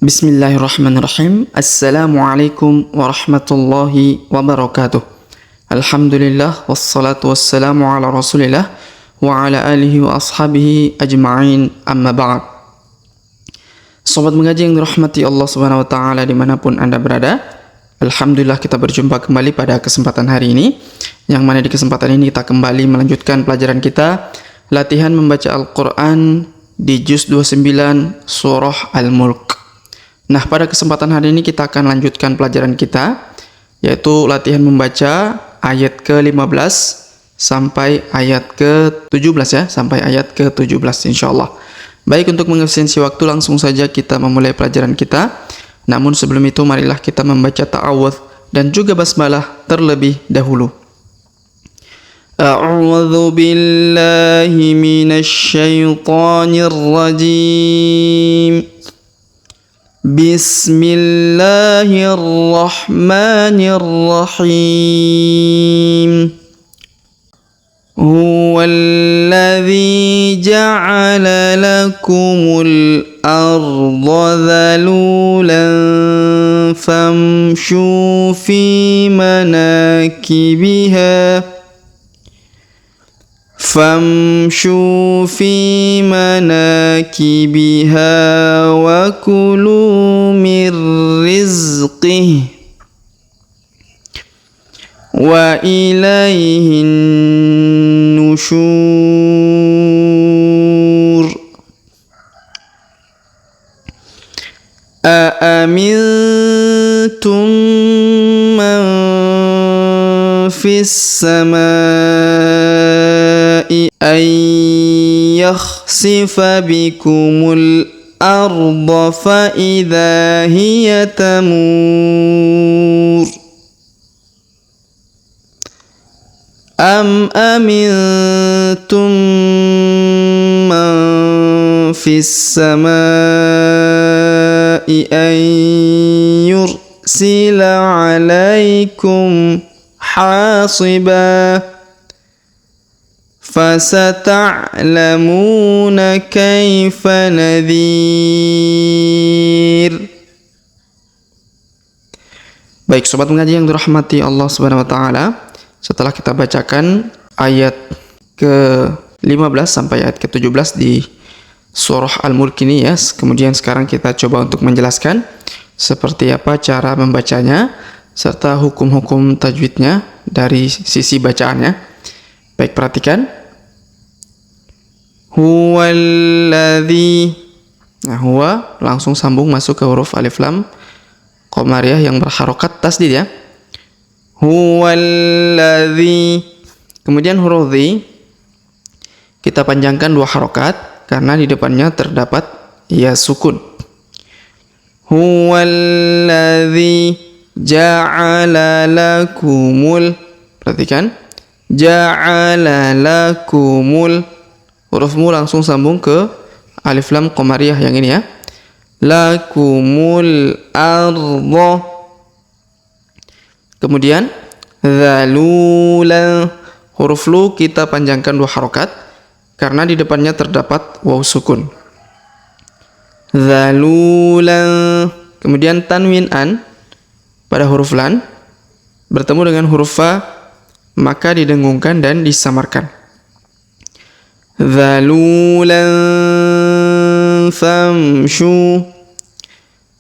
Bismillahirrahmanirrahim. Assalamualaikum warahmatullahi wabarakatuh. Alhamdulillah wassalatu wassalamu ala Rasulillah wa ala alihi wa ashabihi ajma'in, amma ba'd. Sobat mengaji yang dirahmati Allah Subhanahu wa taala dimanapun Anda berada, alhamdulillah kita berjumpa kembali pada kesempatan hari ini, yang mana di kesempatan ini kita kembali melanjutkan pelajaran kita latihan membaca Al-Qur'an di juz 29 surah Al-Mulk. Nah, pada kesempatan hari ini kita akan lanjutkan pelajaran kita, yaitu latihan membaca ayat ke-15 sampai ayat ke-17 ya, sampai ayat ke-17 insyaallah. Baik, untuk mengefisiensi waktu langsung saja kita memulai pelajaran kita. Namun sebelum itu marilah kita membaca ta'awudz dan juga basmalah terlebih dahulu. A'udzu billahi minasy syaithanir rajim. Bismillahirrahmanirrahim. Huwallazi ja'ala lakumul arda dhalulan famshu fi manakibiha wa kulu mir rizqih wa ilaihin nusyur. Aamintum man fis samai ay yakhsifa bikumul arda fa idza hiya tamur. Am amintum man fis samai an yursila alaikum hasiba fasata'lamuna kaifa nadhir. Baik, sobat mengaji yang dirahmati Allah Subhanahu wa taala, setelah kita bacakan ayat ke-15 sampai ayat ke-17 di surah Al-Mulk ini ya, kemudian sekarang kita coba untuk menjelaskan seperti apa cara membacanya serta hukum-hukum tajwidnya dari sisi bacaannya. Baik, perhatikan. Huwallazi. Nah, huwa langsung sambung masuk ke huruf alif lam qamariyah yang berharokat tasdid ya. Huwallazi. Kemudian huruf dhi kita panjangkan 2 harokat karena di depannya terdapat ya sukun. Huwallazi ja'ala lakumul. Perhatikan. Ja'ala lakumul. Huruf mu langsung sambung ke alif lam qamariyah yang ini ya. Lakumul arda. Kemudian dzalulan, huruf lu kita panjangkan 2 harokat karena di depannya terdapat waw sukun. Dzalulan. Kemudian tanwin an pada huruf lan bertemu dengan huruf fa maka didengungkan dan disamarkan. Dzalulan famshu.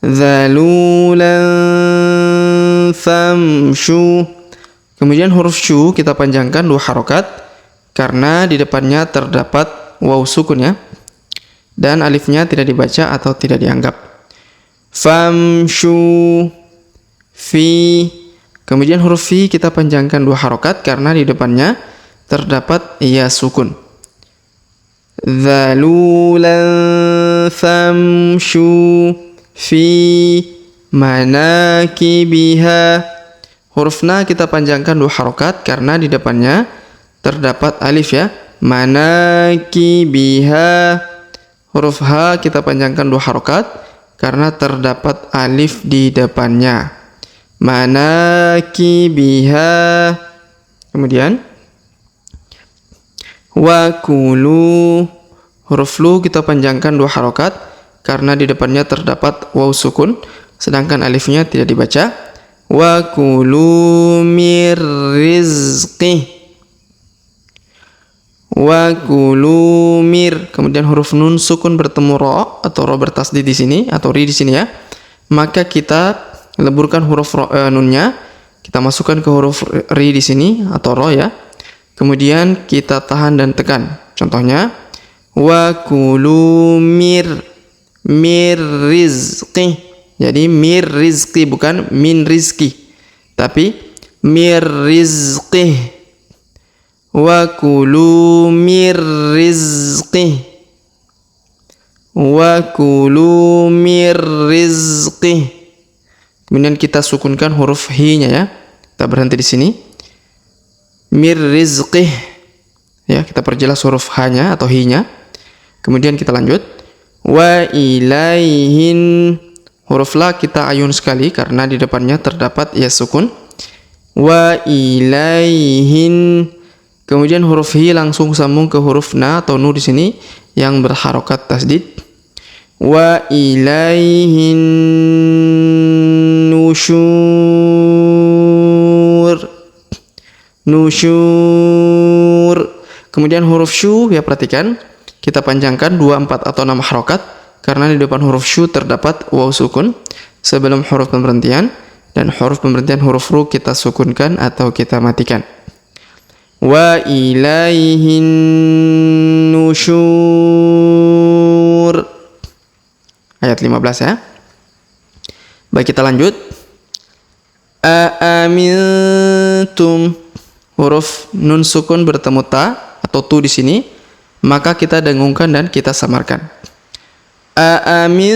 Dzalulan famshu. Kemudian huruf syu kita panjangkan 2 harokat karena di depannya terdapat waw sukun ya, dan alifnya tidak dibaca atau tidak dianggap. Famshu fi. Kemudian huruf fi kita panjangkan 2 harokat karena di depannya terdapat ya sukun. Dzalulan famshu fi manakibiha. Huruf na kita panjangkan 2 harokat karena di depannya terdapat alif ya. Manakibiha. Huruf ha kita panjangkan 2 harokat karena terdapat alif di depannya. Manakibiha. Kemudian wa kulu. Huruf lu kita panjangkan 2 harokat karena di depannya terdapat waw sukun, sedangkan alifnya tidak dibaca. Wa kulu mir rizqih. Wa kulu mir. Kemudian huruf nun sukun bertemu ro atau ro bertasdid di sini atau ri di sini ya. Maka kita leburkan huruf nunnya, kita masukkan ke huruf ri di sini atau ro ya. Kemudian kita tahan dan tekan. Contohnya wa kulu mir rizqi. Jadi mir rizqi bukan min rizqi, tapi mir rizqi. Wa kulu mir rizqi. Wa kulu mir rizqi. Kemudian kita sukunkan huruf hi-nya ya. Kita berhenti di sini. Mir rizqih. Ya, kita perjelas huruf h-nya atau hi-nya. Kemudian kita lanjut. Wa ilaihin. Huruf la kita ayun sekali karena di depannya terdapat ya sukun. Wa ilaihin. Kemudian huruf hi langsung sambung ke huruf na atau nu di sini yang berharokat tasdid. Wa ilaihin nusyur. Nusyur. Kemudian huruf syu ya, perhatikan kita panjangkan 2, 4 atau 6 harokat karena di depan huruf syu terdapat waw sukun sebelum huruf pemberhentian, dan huruf pemberhentian huruf ru kita sukunkan atau kita matikan. Wa ilaihin nusyur. Ayat 15 ya. Baik, kita lanjut. Aamintum. Huruf nun sukun bertemu ta atau tu di sini, maka kita dengungkan dan kita samarkan. Aamintum.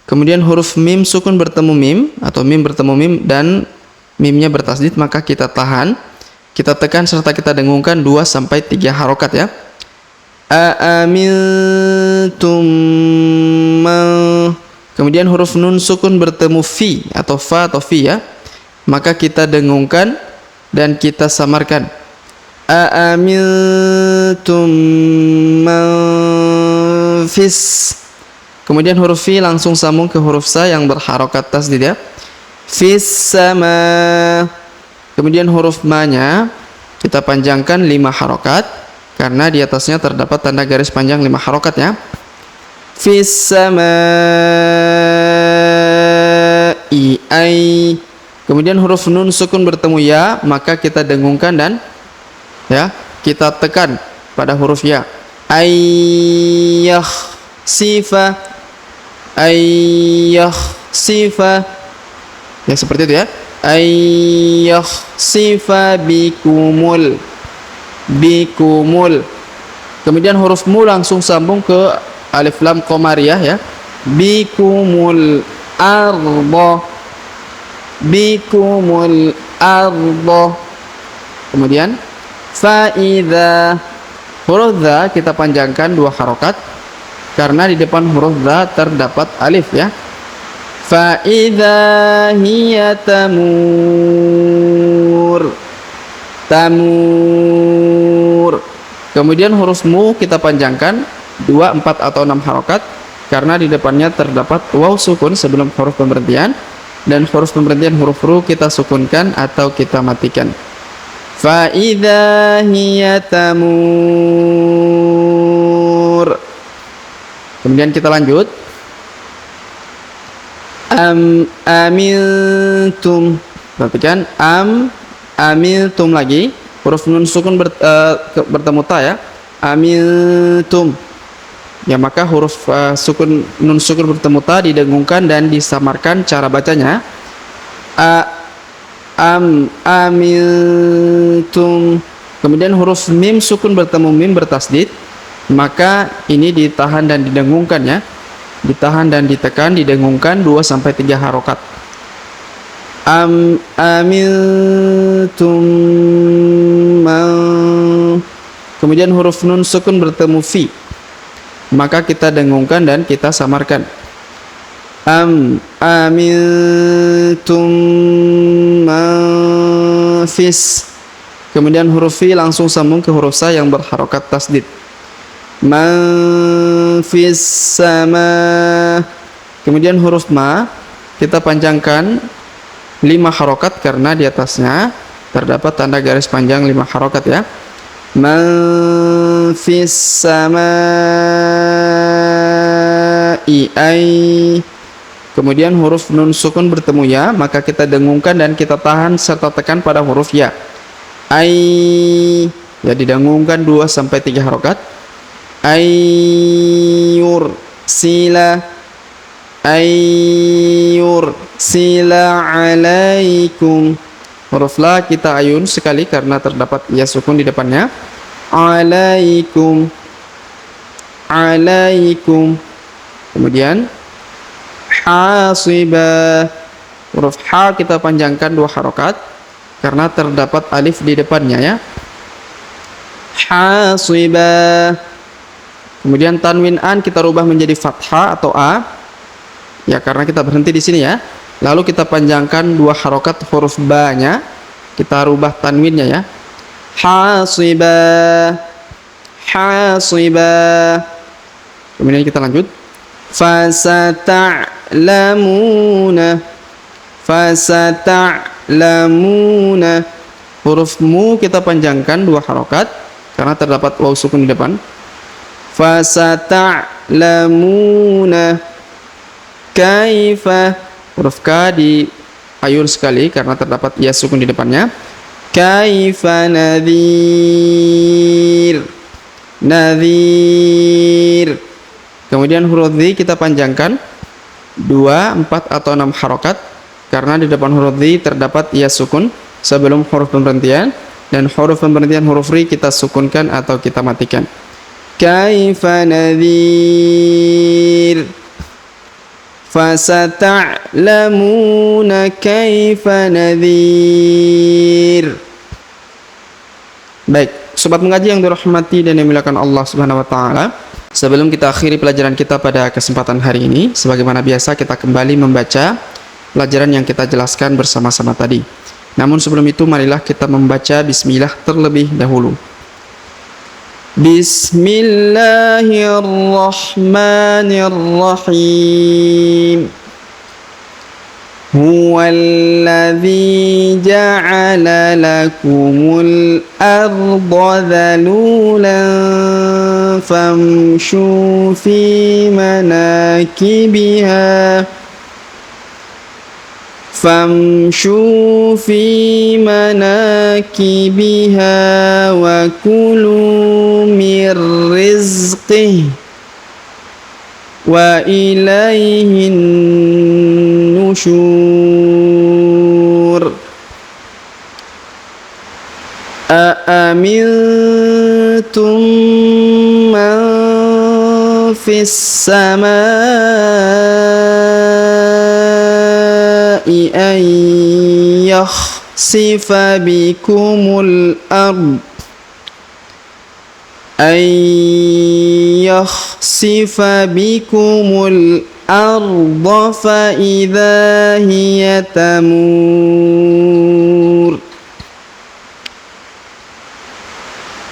Kemudian huruf mim sukun bertemu mim atau mim bertemu mim dan mimnya bertasdid, maka kita tahan, kita tekan serta kita dengungkan 2 sampai 3 harokat ya. Aamintum. Kemudian huruf nun sukun bertemu fi atau fa atau fi ya, maka kita dengungkan dan kita samarkan. Aamintum man fis. Kemudian huruf fi langsung sambung ke huruf sa yang berharokat tasdid ya. Fis sama. Kemudian huruf ma-nya kita panjangkan 5 harokat karena di atasnya terdapat tanda garis panjang 5 harokat ya. Fis sama ai. Kemudian huruf nun sukun bertemu ya, maka kita dengungkan dan ya kita tekan pada huruf ya. Ayyah sifa. Ayyah sifa. Ya seperti itu ya. Ayyah sifa bikumul. Bikumul. Kemudian huruf mu langsung sambung ke alif lam qamariyah ya. Bikumul ardo. Bikumul ardo. Kemudian faidha. Huruf dha kita panjangkan 2 harokat karena di depan huruf dha terdapat alif ya. Faidha hiya tamur. Tamur. Kemudian huruf mu kita panjangkan 2, 4 atau 6 harokat karena di depannya terdapat waw sukun sebelum huruf pemberhentian, dan huruf pemberhentian huruf ru kita sukunkan atau kita matikan. Faidha hiya tamur. Kemudian kita lanjut. Amintum. Perhatikan amintum lagi. Huruf nun sukun bertemu ta ya. Amintum. Ya, maka huruf nun sukun bertemu ta didengungkan dan disamarkan cara bacanya. Amintum. Kemudian huruf mim sukun bertemu mim bertasdid, maka ini ditahan dan didengungkan ya. Ditahan dan ditekan, didengungkan 2 sampai 3 harokat. Amintum man. Kemudian huruf nun sukun bertemu fi, maka kita dengungkan dan kita samarkan. Amintum man fis. Kemudian huruf fi langsung sambung ke huruf sa yang berharokat tasdid. Man fis sama. Kemudian huruf ma kita panjangkan 5 harokat karena di atasnya terdapat tanda garis panjang 5 harokat ya. Man fis samai ay. Kemudian huruf nun sukun bertemu ya, maka kita dengungkan dan kita tahan serta tekan pada huruf ya. Ay, ya didengungkan 2 sampai 3 harokat. Ayyur sila alaikum. Huruf la kita ayun sekali karena terdapat ya sukun di depannya. Alaikum. Kemudian hasiba. Huruf ha kita panjangkan 2 harokat karena terdapat alif di depannya ya. Hasiba. Kemudian tanwin an kita rubah menjadi fathah atau a ya karena kita berhenti di sini ya. Lalu kita panjangkan 2 harokat huruf ba-nya, kita rubah tanwinnya ya. Hasiba. Kemudian kita lanjut. Fasata'lamuna. Huruf mu kita panjangkan 2 harokat karena terdapat waw sukun di depan. Fasata'lamuna kaifa. Huruf ka di ayun sekali karena terdapat ya sukun di depannya. Kaifa nadhir. Kemudian huruf dhi kita panjangkan 2, 4 atau 6 harokat karena di depan huruf dhi terdapat ya sukun sebelum huruf pemberhentian, dan huruf pemberhentian huruf ri kita sukunkan atau kita matikan. Kaifa nadhir. Fasata'lamuna kaifa nadhir. Baik, sobat mengaji yang dirahmati dan dimuliakan Allah Subhanahu wa taala. Sebelum kita akhiri pelajaran kita pada kesempatan hari ini, sebagaimana biasa kita kembali membaca pelajaran yang kita jelaskan bersama-sama tadi. Namun sebelum itu marilah kita membaca bismillah terlebih dahulu. Bismillahirrahmanirrahim. Huwallazi ja'ala lakumul arda dhalulan famshu fi manakibiha wa kulu mir rizqih wa ilaihin nusyur. Aamintum man fis samai an yakhsifa bikumul ard fa idza hiya tamur.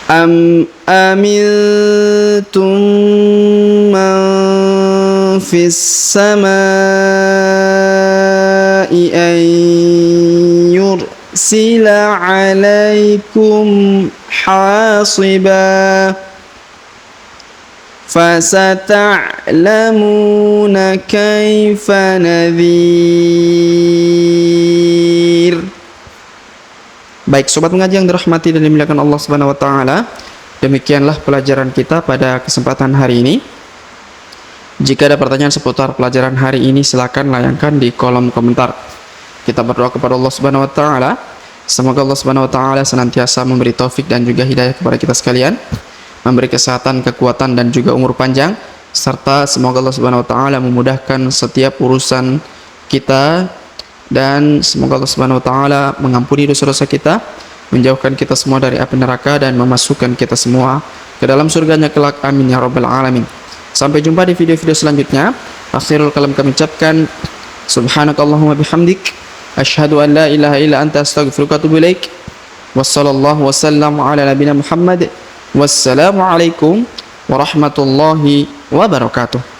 Am amintum man fis samai an yursila alaikum hasiba. Fasata'lamuna kaifa nadhir. Baik, sobat mengaji yang dirahmati dan dimuliakan Allah Subhanahu wa taala, demikianlah pelajaran kita pada kesempatan hari ini. Jika ada pertanyaan seputar pelajaran hari ini, silakan layangkan di kolom komentar. Kita berdoa kepada Allah Subhanahu wa taala, semoga Allah Subhanahu wa taala senantiasa memberi taufik dan juga hidayah kepada kita sekalian, memberi kesehatan, kekuatan dan juga umur panjang, serta semoga Allah Subhanahu wa taala memudahkan setiap urusan kita, dan semoga Allah Subhanahu wa taala mengampuni dosa-dosa kita, menjauhkan kita semua dari api neraka dan memasukkan kita semua ke dalam surganya kelak. Amin ya rabbal alamin. Sampai jumpa di video-video selanjutnya. Akhirul kalam kami ucapkan subhanakallahumma bihamdik asyhadu an la ilaha illa anta astaghfiruka wa atubu ilaik. Wassallallahu wasallam ala nabiyina Muhammad. Wassalamualaikum warahmatullahi wabarakatuh.